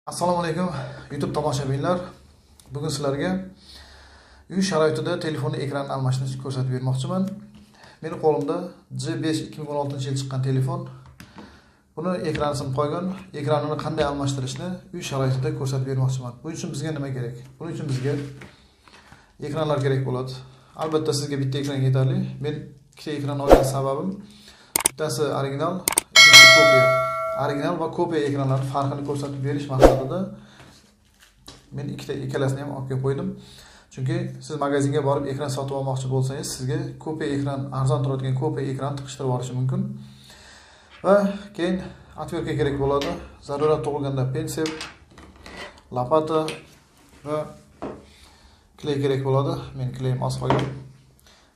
Assalomu alaykum YouTube tomoshabinlar. Bugun sizlarga uy sharoitida telefonni ekranini almashtirishni ko'rsatib bermoqchiman. Meni qo'limda G5 2016-yil chiqqan telefon. Buni ekrani sinib qolgan. Ekranini qanday almashtirishni uy sharoitida ko'rsatib bermoqchiman. Bu uchun bizga nima kerak? Buning uchun bizga ekranlar kerak bo'ladi. Albatta sizga bitta ekran yetarli. Men ikkita ekran olgan sababim bittasi original, ikkinchisi kopiya. Original va kopiya ekranlarning farqini ko'rsatib berish maqsadida men ikkalasini ham olib qo'ydim. Chunki siz magazinga borib ekran sotib olmoqchi bo'lsangiz, sizga kopiya ekran, arzon turadigan kopiya ekran tiqishtirib olishi mumkin. Va keyin atvertka kerak bo'ladi. Zarurat tug'ilganda pensel, lopata va kley kerak bo'ladi. Men kleyim oz qolgan.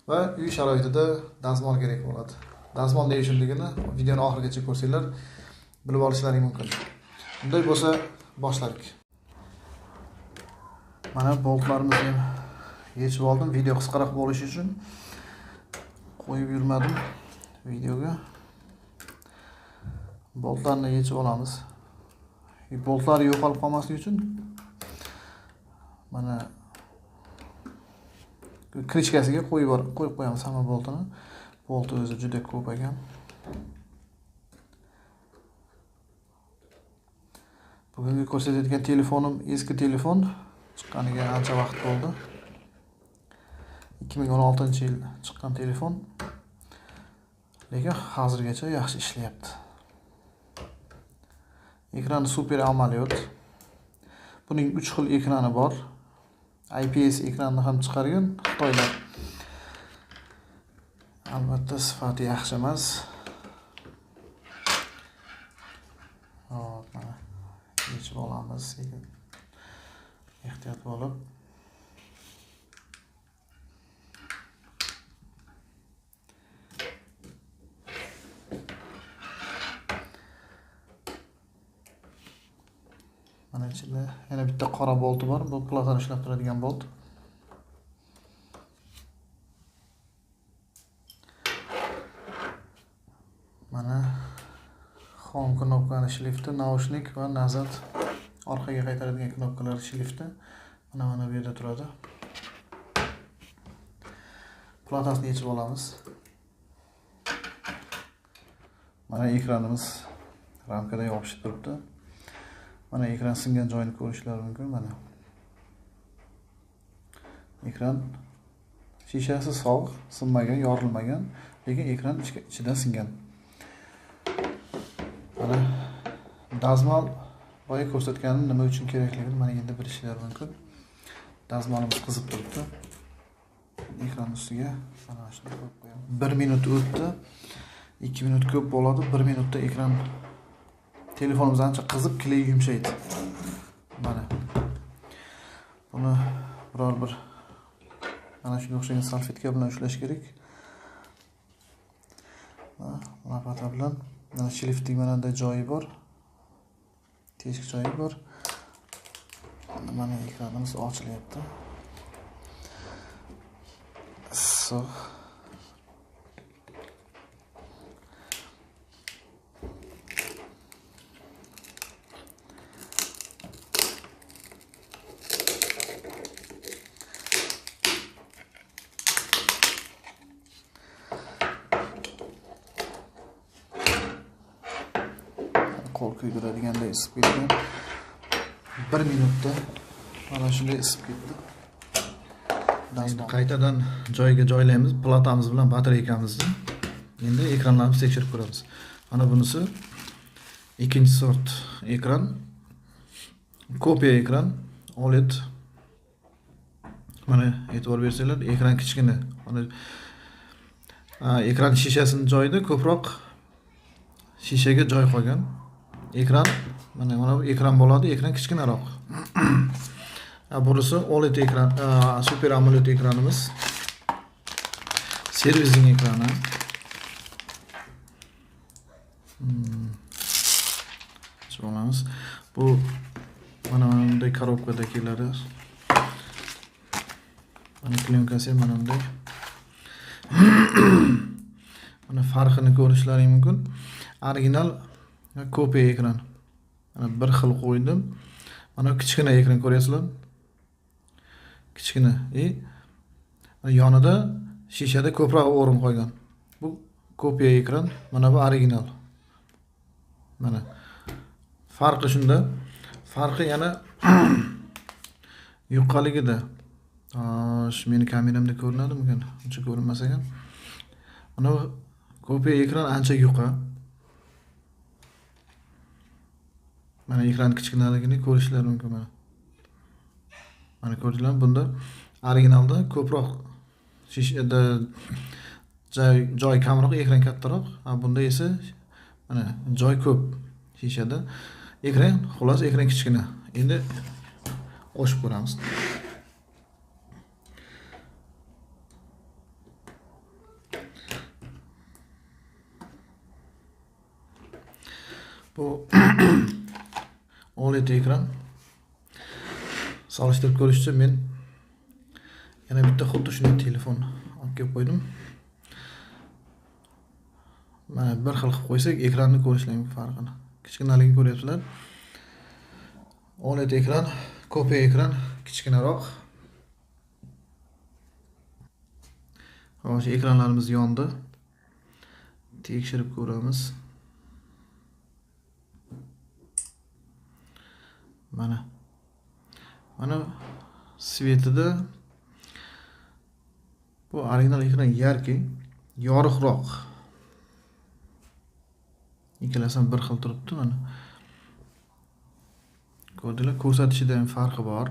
Va uy sharoitida dazmol kerak bo'ladi. Dazmol nima uchunligini videoni oxirigacha ko'rsanglar bilib olishlaring mumkin. Bunday bo'lsa, boshladik. Mana boltlarimizni yechib oldim. Video qisqaroq bo'lishi uchun qo'yib yurmadim videoga. Boltlarni yechib olamiz. Boltlar yo'qolib qolmasligi uchun mana krichkasiga qo'yib qo'yamiz hamma boltini. Bolti o'zi juda ko'p ekan. Bugungi ko'rsatadigan telefonim eski telefon. Chiqqaniga ancha vaqt bo'ldi. 2016-yil chiqqan telefon. Lekin hozirgacha yaxshi ishlayapti. Ekrani super amaliyot. Buning 3 xil ekrani bor. IPS ekranni ham chiqargan Xitoylar. Albatta sifati yaxshi emas. Hop, mana yechib olamiz. Ehtiyot bo'lib. Mana ichida yana bitta qora bolti bor. Bu platani ishlab turadigan bolt. Mana home knopkani shifti, naushnik va nazat orqaga qaytaradigan knopkalar shifti. Mana bu yerda turadi. Platasini yechib olamiz. Mana ekranimiz ramkada yopishib turibdi. Mana ekran singan joyini ko'rishlaringiz mumkin. Mana ekran shishasi sog', sinmagan, yorilmagan, lekin ekran ichida singan. Mana dazmol boya ko'rsatganim nima uchun kerakligini mana endi bilishingiz mumkin. Dazmolimiz qizib turibdi. Ekran ustiga mana shuni qo'yib qo'yamiz. 1 minut o'tdi. 2 minut ko'p bo'ladi. 1 minutda ekran telefonimiz ancha qizib, kley yumshaydi. Mana buni biror bir mana shunga o'xshagan salfetka bilan ushlash kerak. Lopata bilan mana shriftning mana bunday joyi bor. Teshik joyi bor. Mana ekranimiz ochilyapti. So. Qo'l kuydiradiganday isib ketgan. 1 minutda mana shunday isib ketdi. Endi qaytadan joyiga joylaymiz, platamiz bilan batareykamizni. Endi ekranlarimizni tekshirib ko'ramiz. Mana bunisi ikkinchi sort ekran. Kopiya ekran, OLED. Mana e'tibor bersanglar, ekran kichkina. Mana ekran shishasining joyida ko'proq shishaga joy qolgan. Ekran mana bu ekran bo'ladi, ekran kichkinaroq. Burası OLED ekran, super AMOLED ekranımız. Servicing ekranı. Şöylemiz. Bu mana bunday korobkadagilari. Mana plyonкасы mana bunday. Mana farqini ko'rishlaring mumkin. Original kopiya ekran. Mana bir xil qo'ydim. Mana kichkina ekran ko'ryapsizlar? Kichkina. Yonida shishada ko'proq o'rin qo'ygan. Bu kopiya ekran, mana bu original. Mana farqi shunda. Farqi yana yuqaligida. Meni kameramda ko'rinadimi? Uncha ko'rinmas ekan. Mana kopiya ekran ancha yuqa. Mana ekran kichkinaligini ko'rishingiz mumkin mana. Mana ko'rdinglarmi? Bunda originalda ko'proq shishada joy kamroq, ekran kattaroq. Bunda esa mana joy ko'p shishada. Ekran, xolos ekran kichkina. Endi qo'shib ko'ramiz. Bu OLED ekran. Solishtirib ko'rish uchun men yana bitta xuddi shunday telefon olib kelib qo'ydim. Mana bir xil qilib qo'ysak, ekranni ko'rishlarning farqini. Kichkinaligini ko'ryapsizlar. OLED ekran, kopiya ekran kichkinaroq. Hozir ekranlarimiz yondi. Tekshirib ko'ramiz. Mana svetida bu original ekran yarki, yorug'roq. Ikkalasi bir xil turibdi mana. Ko'rdinglar, ko'rsatishida ham farqi bor.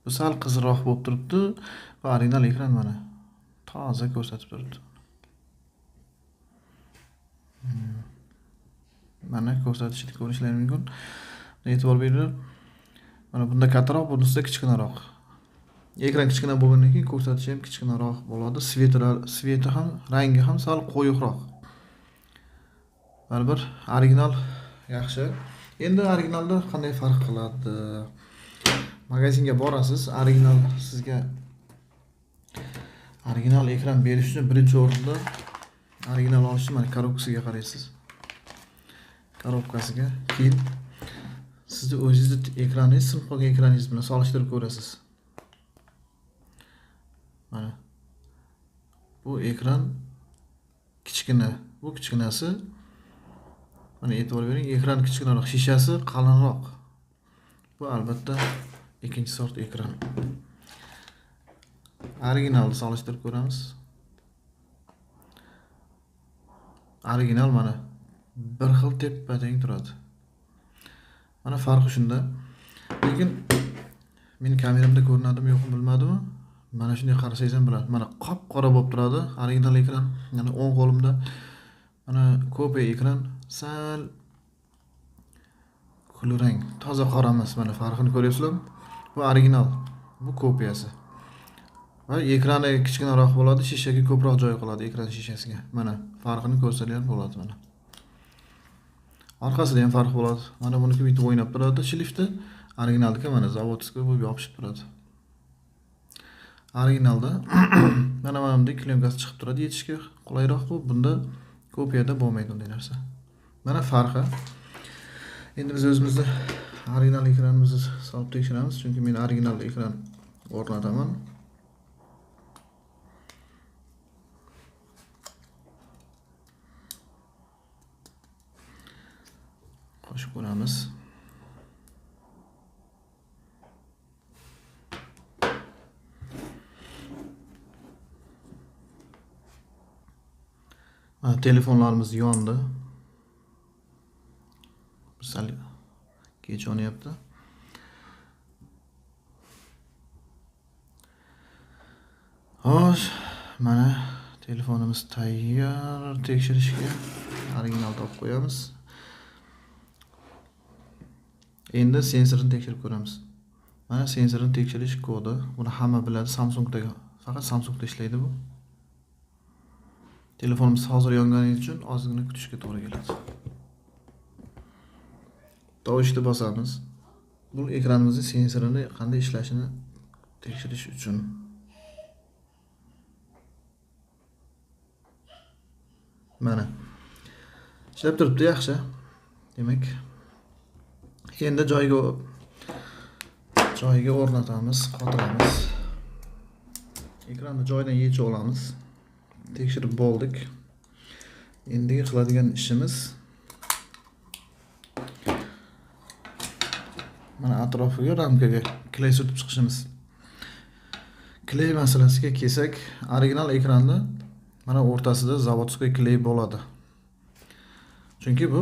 Bu sal qizilroq bo'lib turibdi va original ekran mana toza ko'rsatib turibdi. Mana ko'rsatishni ko'rishlaringiz mumkin. E'tibor beringlar. Mana bunda kattaroq, bunisi kichkinaroq. Ekran kichkina bo'lgandan keyin ko'rsatishi ham kichkinaroq bo'ladi. Sveti ham, rangi ham sal qo'yiqroq. Baribir original yaxshi. Endi originalda qanday farq qiladi? Magazinga borasiz, original sizga original ekran berish uchun birinchi o'rinda original olishni mana korobkasiga qaraysiz. Korobkasiga, keyin sizni o'zingizni ekraningiz, sinib qolgan ekraningiz bilan solishtirib ko'rasiz. Mana bu ekran kichkina, bu kichkinasi. Mana e'tibor bering, ekran kichkinaroq, shishasi qalinroq. Bu albatta ikkinchi sort ekran. Originalni solishtirib ko'ramiz. Original mana bir xil teppa-teng turadi. Mana farqi shunda. Lekin meni kameramda ko'rinadimi, yo'qmi bilmadimmi? Mana shunday qarasangiz ham bo'ladi. Mana qop-qora bo'lib turadi original ekran. Yana o'ng qo'limda mana kopiya ekran sal kulrang, toza qora emas. Mana farqini ko'ryapsizlarmi? Bu original, bu kopiyasi. Va ekrani kichkinaroq bo'ladi, shishaga ko'proq joy qoladi ekran shishasiga. Mana farqini ko'rsanglar bo'ladi mana. Orqasida ham farq bo'ladi. Mana buniki bitib o'ynab turadi shifti, originaldagi mana zavodskiy bo'lib yopishib turadi. Originalda mana bunday klyomkasi chiqib turadi, yechishga qulayroq bu. Bunda kopiyada bo'lmaydi bunday narsa. Mana farqi. Endi biz o'zimizni original ekranimizni solib tekshiramiz, chunki men original ekran o'rnataman. Qo'shib ko'ramiz. Telefonlarimiz yondi. Sal kech o'ynayapti. Xo'sh, mana telefonimiz tayyor tekshirishga. Original topib qo'yamiz. Endi sensorni tekshirib ko'ramiz. Mana sensorni tekshirish kodi. Buni hamma biladi, Samsungda, faqat Samsungda ishlaydi bu. Telefonimiz hozir yongani uchun ozgina kutishga to'g'ri keladi. Tovushni bosamiz. Bu ekranimizning sensorini qanday ishlashini tekshirish uchun. Mana ishlab turibdi, yaxshi. Demak, endi joyiga joyiga o'rnatamiz, qotiramiz. Ekranni joyidan yechib olamiz. Tekshirib bo'ldik. Endi qiladigan ishimiz mana atrofiga ramkaga kley surtib chiqishimiz. Kley masalasiga kelsak, original ekranda mana o'rtasida zavodskiy kley bo'ladi. Chunki bu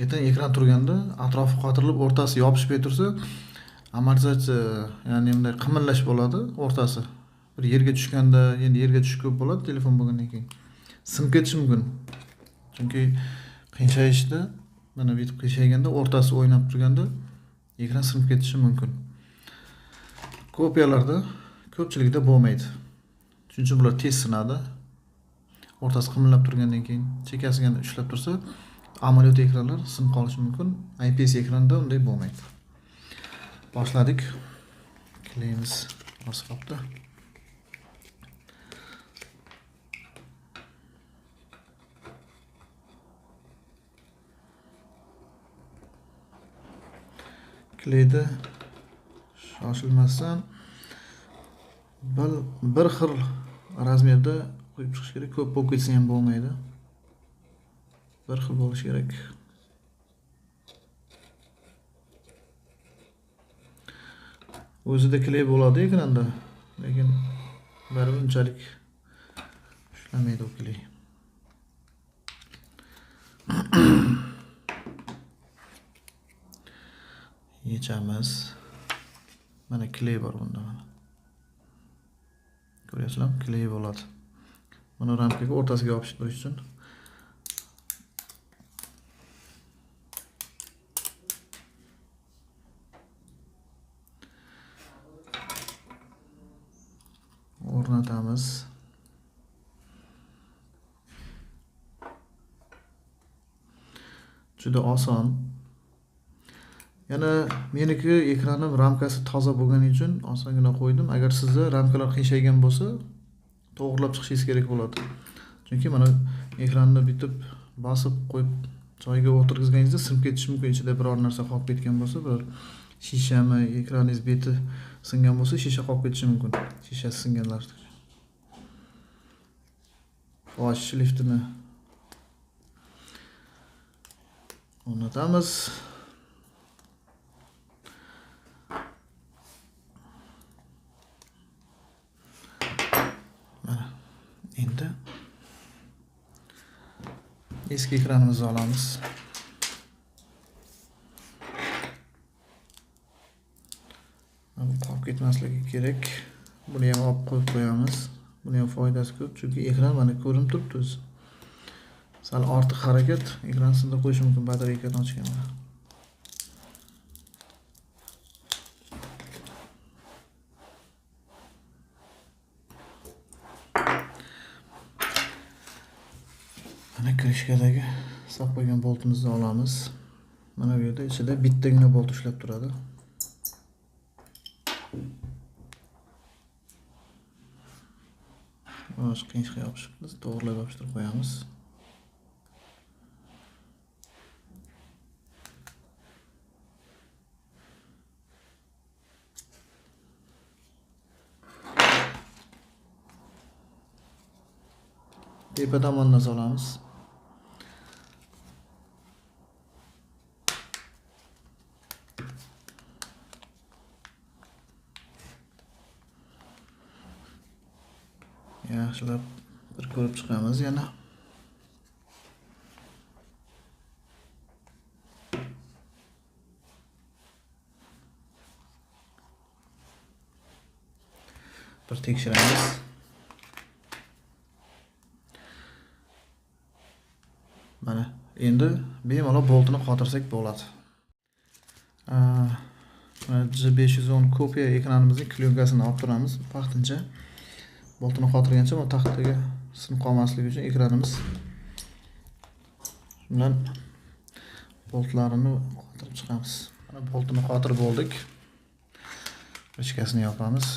ertaga ekran turganda atrofi qotirilib o'rtasi yopishib tursa, amortizatsiya, ya'ni bunday qimirlash bo'ladi o'rtasi. Bir yerga tushganda, endi yerga tushib ko'p bo'ladi telefon bo'lgandan keyin. Sinib ketishi mumkin. Chunki qiyinchayishda, mana bu yerda qiyshayganda o'rtasi o'ynab turganda ekran sinib ketishi mumkin. Kopiyalarda ko'pchilikda bo'lmaydi. Shuning uchun bular tez sinadi. O'rtasi qimirlab turgandan keyin chekasiga ushlab tursa, amaliyot ekranlar sinib qolishi mumkin. IPS ekranda unday bo'lmaydi. Boshladik. Kleyimiz hozir qopda. Kleyda shoshilmasdan bir xil razmerda qo'yib chiqish kerak. Ko'p bo'lib ketsa ham bo'lmaydi. Bir xil bo'lishi kerak. O'zida kley bo'ladi ekranda, lekin baribir unchalik ushlamaydi u kley. Yechamiz. Mana kley bor bunda mana. Ko'ryapsizlarmi? Kley bo'ladi. Mana ramkaga o'rtasiga yopishib turish uchun o'rnatamiz. Juda oson. Yana meniki ekranim ramkasi toza bo'lgani uchun osongina qo'ydim. Agar sizda ramkalar qiyshaygan bo'lsa, to'g'rilab chiqishingiz kerak bo'ladi. Chunki mana ekranni bitib bosib qo'yib joyiga o'tirgizganingizda sinib ketishi mumkin. Ichida biror narsa qolib ketgan bo'lsa, bir shishami, ekraningiz beti singan bo'lsa, shisha qolib ketishi mumkin. Shishasi singanlar. Bosh shriftini o'rnatamiz. Endi eski ekranimizni olamiz. Mana qolib ketmasligi kerak. Buni ham olib qo'yib qo'yamiz. Buni ham foydasi ko'p, chunki ekran mana ko'rinib turibdi o'zi. Sal ortiq harakat ekran sindirib qo'yishi mumkin batareykadan ochganda. Mana krishkadagi saq qo'ygan boltimizni olamiz. Mana bu yerda ichida bittagina bolt ushlab turadi. Mana shu qiyinchiqqa yopishibdi. To'g'rilab yopishtirib qo'yamiz. Tepa tomondan solamiz. Yaxshilab bir ko'rib chiqamiz yana. Bir tekshiramiz. Mana endi bemalol boltini qotirsak bo'ladi. Mana G510 kopiya ekranimizning klyonkasini olib turamiz. Vaqtincha boltini qotirgancha bu taxtaga sinib qolmasligi uchun ekranimiz shundan boltlarini qotirib chiqamiz. Mana boltini qotirib oldik. Ichkasini yopamiz.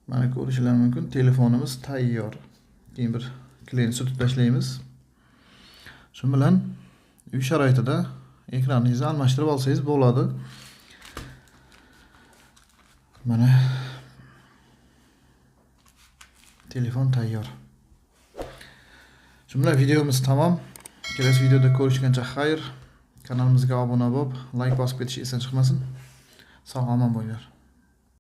Mana ko'rishingiz mumkin, telefonimiz tayyor. keyin bir kleyni surtib tashlaymiz. Shu bilan uy sharoitida ekraningizni almashtirib olsangiz bo'ladi. Mana telefon tayyor. Shu bilan videomiz tamom. Kelasi videoda ko'rishguncha xayr. Kanalimizga obuna bo'lib, like bosib ketish esdan chiqmasin. Sog' omon bo'linglar.